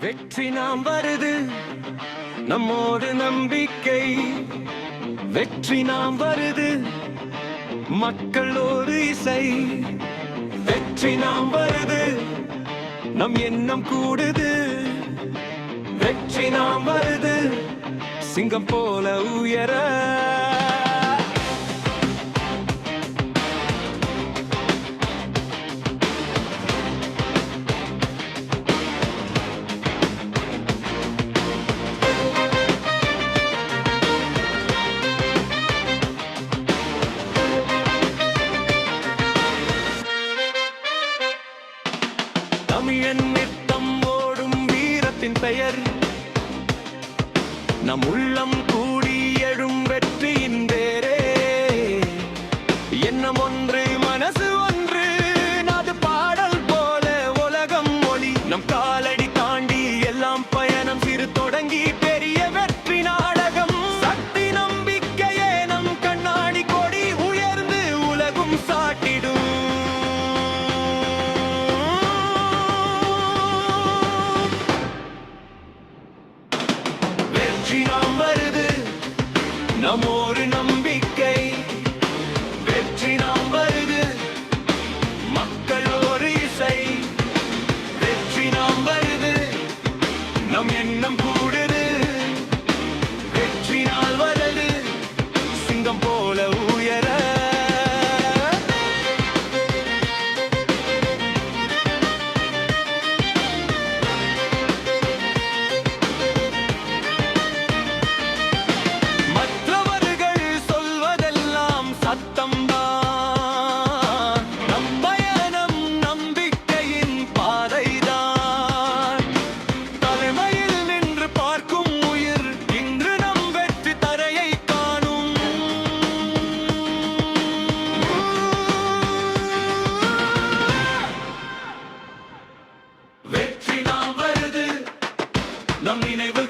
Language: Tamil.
வெற்றி நாம் வருது நம்மோடு நம்பிக்கை. வெற்றி நாம் வருது மக்களோடு இசை. வெற்றி நாம் வருது நம் எண்ணம் கூடுது. வெற்றி நாம் வருது சிங்கம் போல உயர. தமிழன் நித்தம் ஓடும் வீரத்தின் பெயர் நம் உள்ளம் கூடி எழும் வெற்றியின் பேரே. எண்ணம் ஒன்று மனசு ஒன்று நாது பாடல் போல உலகம் மொழி. நம் காலடி தாண்டி எல்லாம் பயணம் சிறு தொடங்கி பெரிய வெற்றி நாடகம். சக்தி நம்பிக்கையே நம் கண்ணாடி கொடி உயர்ந்து உலகும் சாட்டிடும். வெற்றி நாம் வருது நம்மோடு நம்பிக்கை. வெற்றி நாம் வருது மக்களோடு இசை. வெற்றி நாம் வருது நம் எண்ணம் கூடுது. வெற்றி நாள் வருது சிங்கம் போல உயர. சத்தம்தான் நம் பயணம் நம்பிக்கையின் பாதைதான். தலைமையில் நின்று பார்க்கும் உயிர் இன்று நம் வெற்றி தரையை காணும். வெற்றி நாம் வருது நம் நினைவு